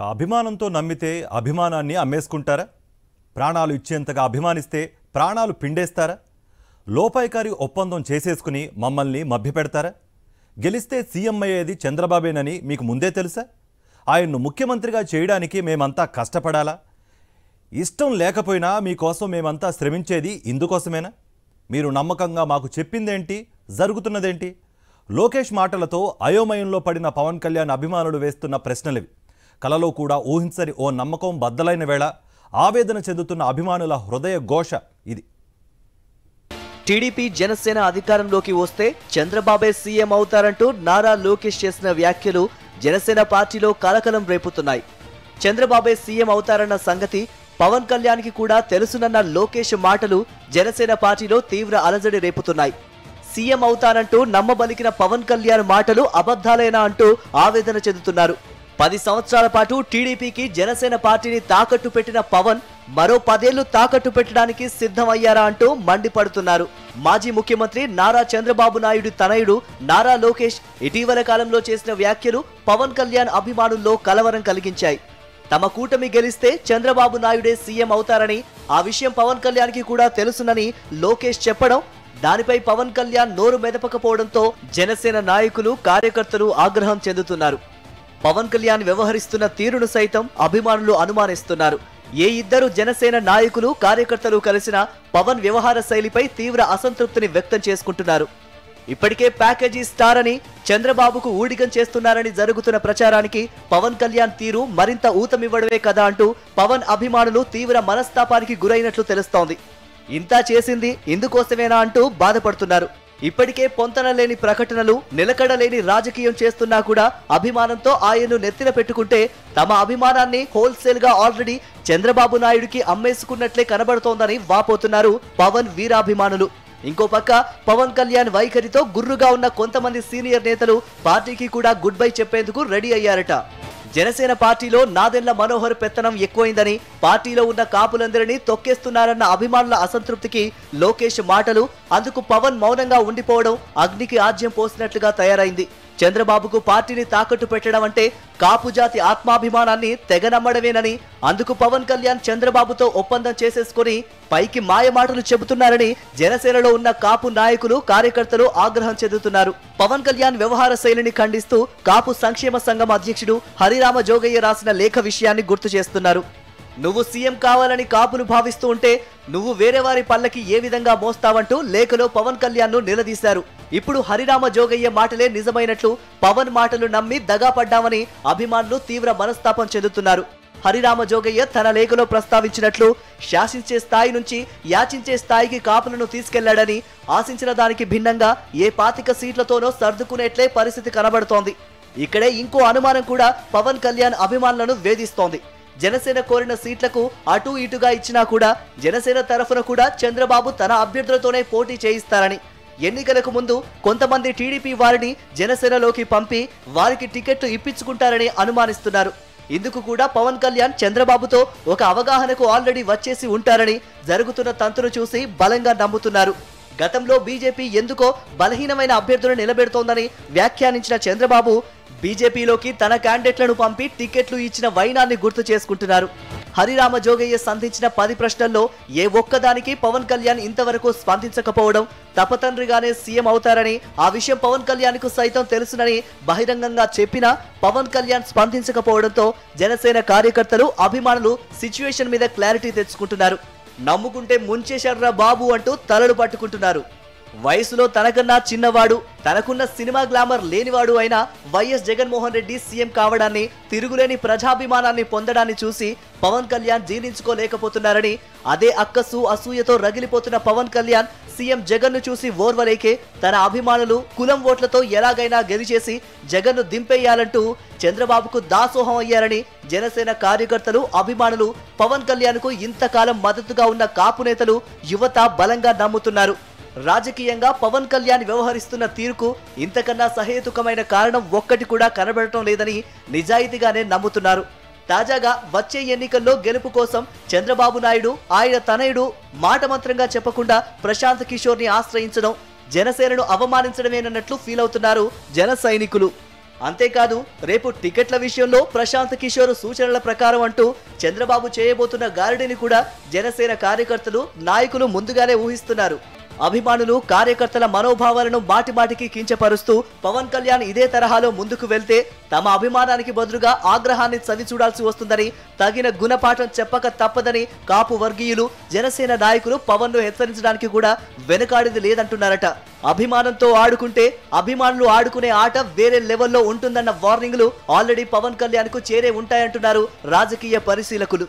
అభిమానంతో నమ్మితే అభిమానాన్ని అమ్మేసుకుంటారా? ప్రాణాలు ఇచ్చేంతగా అభిమానిస్తే ప్రాణాలు పిండేస్తారా? లోపాయికారి ఒప్పందం చేసేసుకుని మమ్మల్ని మభ్యపెడతారా? గెలిస్తే సీఎం అయ్యేది చంద్రబాబేనని మీకు ముందే తెలుసా? ఆయన్ను ముఖ్యమంత్రిగా చేయడానికి మేమంతా కష్టపడాలా? ఇష్టం లేకపోయినా మీకోసం మేమంతా శ్రమించేది ఇందుకోసమేనా? మీరు నమ్మకంగా మాకు చెప్పిందేంటి, జరుగుతున్నదేంటి? లోకేష్ మాటలతో అయోమయంలో పడిన పవన్ కళ్యాణ్ అభిమానులు వేస్తున్న ప్రశ్నలివి. కలలో కూడా ఊహించని ఓ నమ్మకం బద్దలైన వేళ ఆవేదన చెందుతున్న అభిమానుల హృదయ ఘోష ఇది. టీడీపీ జనసేన అధికారంలోకి వస్తే చంద్రబాబే సీఎం అవుతారంటూ నారా లోకేష్ చేసిన వ్యాఖ్యలు జనసేన పార్టీలో కలకలం రేపుతున్నాయి. చంద్రబాబే సీఎం అవుతారన్న సంగతి పవన్ కళ్యాణ్కి కూడా తెలుసునన్న లోకేష్ మాటలు జనసేన పార్టీలో తీవ్ర అలజడి రేపుతున్నాయి. సీఎం అవుతానంటూ నమ్మబలికిన పవన్ కళ్యాణ్ మాటలు అబద్ధాలేనా అంటూ ఆవేదన చెందుతున్నారు. 10 సంవత్సరాల పాటు టీడీపీకి జనసేన పార్టీని తాకట్టు పెట్టిన పవన్ మరో 10 ఏళ్లు తాకట్టు పెట్టడానికి సిద్ధమయ్యారా అంటూ మండిపడుతున్నారు. మాజీ ముఖ్యమంత్రి నారా చంద్రబాబు నాయుడు తనయుడు నారా లోకేష్ ఇటీవల కాలంలో చేసిన వ్యాఖ్యలు పవన్ కళ్యాణ్ అభిమానుల్లో కలవరం కలిగించాయి. తమ కూటమి గెలిస్తే చంద్రబాబు నాయుడే సీఎం అవుతారని, ఆ విషయం పవన్ కళ్యాణ్కి కూడా తెలుసునని లోకేష్ చెప్పడం, దానిపై పవన్ కళ్యాణ్ నోరు మెదపకపోవడంతో జనసేన నాయకులు కార్యకర్తలు ఆగ్రహం చెందుతున్నారు. పవన్ కళ్యాణ్ వ్యవహరిస్తున్న తీరును సైతం అభిమానులు అనుమానిస్తున్నారు. ఏ ఇద్దరు జనసేన నాయకులు కార్యకర్తలు కలిసినా పవన్ వ్యవహార శైలిపై తీవ్ర అసంతృప్తిని వ్యక్తం చేసుకుంటున్నారు. ఇప్పటికే ప్యాకేజీ స్టార్ అని చంద్రబాబుకు ఊడిగం చేస్తున్నారని జరుగుతున్న ప్రచారానికి పవన్ కళ్యాణ్ తీరు మరింత ఊతమివ్వడమే కదా అంటూ పవన్ అభిమానులు తీవ్ర మనస్తాపానికి గురైనట్లు తెలుస్తోంది. ఇంతా చేసింది ఇందుకోసమేనా అంటూ బాధపడుతున్నారు. ఇప్పటికే పొంతనలేని ప్రకటనలు, నిలకడలేని రాజకీయం చేస్తున్నా కూడా అభిమానంతో ఆయన్ను నెత్తిన పెట్టుకుంటే తమ అభిమానాన్ని హోల్సేల్ గా ఆల్రెడీ చంద్రబాబు నాయుడుకి అమ్మేసుకున్నట్లే కనబడుతోందని వాపోతున్నారు పవన్ వీరాభిమానులు. ఇంకో పక్క పవన్ కళ్యాణ్ వైఖరితో గుర్రుగా ఉన్న కొంతమంది సీనియర్ నేతలు పార్టీకి కూడా గుడ్ బై చెప్పేందుకు రెడీ అయ్యారట. జనసేన పార్టీలో నాదెండ్ల మనోహర్ పెత్తనం ఎక్కువైందని, పార్టీలో ఉన్న కాపులందరినీ తొక్కేస్తున్నారన్న అభిమానుల అసంతృప్తికి లోకేష్ మాటలు, అందుకు పవన్ మౌనంగా ఉండిపోవడం అగ్నికి ఆజ్యం పోసినట్లుగా తయారైంది. చంద్రబాబుకు పార్టీని తాకట్టు పెట్టడం అంటే కాపు జాతి ఆత్మాభిమానాన్ని తెగనమ్మడమేనని, అందుకు పవన్ కళ్యాణ్ చంద్రబాబుతో ఒప్పందం చేసేసుకుని పైకి మాయ మాటలు చెబుతున్నారని జనసేనలో ఉన్న కాపు నాయకులు, కార్యకర్తలు ఆగ్రహం చెందుతున్నారు. పవన్ కళ్యాణ్ వ్యవహార శైలిని ఖండిస్తూ కాపు సంక్షేమ సంఘం అధ్యక్షుడు హరిరామ జోగయ్య రాసిన లేఖ విషయాన్ని గుర్తు చేస్తున్నారు. నువ్వు సీఎం కావాలని కాపును భావిస్తూ ఉంటే నువ్వు వేరే వారి పల్లకి ఏ విధంగా మోస్తావంటూ లేఖలో పవన్ కళ్యాణ్ ను నిలదీశారు. ఇప్పుడు హరిరామ జోగయ్య మాటలే నిజమైనట్లు పవన్ మాటలు నమ్మి దగాపడ్డామని అభిమానులు తీవ్ర మనస్తాపం చెందుతున్నారు. హరిరామ జోగయ్య తన లేఖలో ప్రస్తావించినట్లు శాసించే స్థాయి నుంచి యాచించే స్థాయికి కాపులను తీసుకెళ్లాడని, ఆశించిన దానికి భిన్నంగా ఏ 25 సీట్లతోనో సర్దుకునేట్లే పరిస్థితి కనబడుతోంది. ఇక్కడే ఇంకో అనుమానం కూడా పవన్ కళ్యాణ్ అభిమానులను వేధిస్తోంది. జనసేన కోరిన సీట్లకు అటు ఇటుగా ఇచ్చినా కూడా జనసేన తరఫున కూడా చంద్రబాబు తన అభ్యర్థులతోనే పోటీ చేయిస్తారని, ఎన్నికలకు ముందు కొంతమంది టీడీపీ వారిని జనసేనలోకి పంపి వారికి టికెట్లు ఇప్పించుకుంటారని అనుమానిస్తున్నారు. ఇందుకు కూడా పవన్ కళ్యాణ్ చంద్రబాబుతో ఒక అవగాహనకు ఆల్రెడీ వచ్చేసి ఉంటారని జరుగుతున్న తంతును చూసి బలంగా నమ్ముతున్నారు. గతంలో బీజేపీ ఎందుకో బలహీనమైన అభ్యర్థులను నిలబెడుతోందని వ్యాఖ్యానించిన చంద్రబాబు బీజేపీలోకి తన క్యాండిడేట్లను పంపి టికెట్లు ఇచ్చిన వైనాన్ని గుర్తు చేసుకుంటున్నారు. హరిరామ జోగయ్య సంధించిన 10 ప్రశ్నల్లో ఏ ఒక్కదానికి పవన్ కళ్యాణ్ ఇంతవరకు స్పందించకపోవడం, తపతండ్రిగానే సీఎం అవుతారని, ఆ విషయం పవన్ కళ్యాణ్ కు సైతం తెలుసునని బహిరంగంగా చెప్పినా పవన్ కళ్యాణ్ స్పందించకపోవడంతో జనసేన కార్యకర్తలు, అభిమానులు సిచ్యువేషన్ మీద క్లారిటీ తెచ్చుకుంటున్నారు. నమ్ముకుంటే ముంచేశాడ్రా బాబు అంటూ తలలు పట్టుకుంటున్నారు. వయసులో తనకన్నా చిన్నవాడు, తనకున్న సినిమా గ్లామర్ లేనివాడు అయిన వైఎస్ జగన్మోహన్ రెడ్డి సీఎం కావడాన్ని, తిరుగులేని ప్రజాభిమానాన్ని పొందడాన్ని చూసి పవన్ కళ్యాణ్ జీర్ణించుకోలేకపోతున్నారని, అదే అక్కసు అసూయతో రగిలిపోతున్న పవన్ కళ్యాణ్ సీఎం జగన్ను చూసి ఓర్వలేకే తన అభిమానులు కులం ఓట్లతో ఎలాగైనా గెలిచేసి జగన్ను దింపేయాలంటూ చంద్రబాబుకు దాసోహం అయ్యారని జనసేన కార్యకర్తలు, అభిమానులు, పవన్ కళ్యాణ్కు ఇంతకాలం మద్దతుగా ఉన్న కాపు నేతలు, యువత బలంగా నమ్ముతున్నారు. రాజకీయంగా పవన్ కళ్యాణ్ వ్యవహరిస్తున్న తీరుకు ఇంతకన్నా సహేతుకమైన కారణం ఒక్కటి కూడా కనబడటం లేదని నిజాయితీగానే నమ్ముతున్నారు. తాజాగా వచ్చే ఎన్నికల్లో గెలుపు కోసం చంద్రబాబు నాయుడు, ఆయన తనయుడు మాటమంత్రంగా చెప్పకుండా ప్రశాంత్ కిషోర్ ని ఆశ్రయించడం జనసేనను అవమానించడమేనన్నట్లు ఫీల్ అవుతున్నారు జన సైనికులు. అంతేకాదు రేపు టికెట్ల విషయంలో ప్రశాంత్ కిషోర్ సూచనల ప్రకారం అంటూ చంద్రబాబు చేయబోతున్న గారడీని కూడా జనసేన కార్యకర్తలు నాయకులు ముందుగానే ఊహిస్తున్నారు. అభిమానులు కార్యకర్తల మనోభావాలను మాటిమాటికి కించపరుస్తూ పవన్ కళ్యాణ్ ఇదే తరహాలో ముందుకు వెళ్తే తమ అభిమానానికి బదులుగా ఆగ్రహాన్ని చవిచూడాల్సి వస్తుందని, తగిన గుణపాఠం చెప్పక తప్పదని కాపు వర్గీయులు జనసేన నాయకులు పవన్ ను హెచ్చరించడానికి కూడా వెనుకాడిది లేదంటున్నారట. అభిమానంతో ఆడుకుంటే అభిమానులు ఆడుకునే ఆట వేరే లెవెల్లో ఉంటుందన్న వార్నింగ్లు ఆల్రెడీ పవన్ కళ్యాణ్ కు చేరే ఉంటాయంటున్నారు రాజకీయ పరిశీలకులు.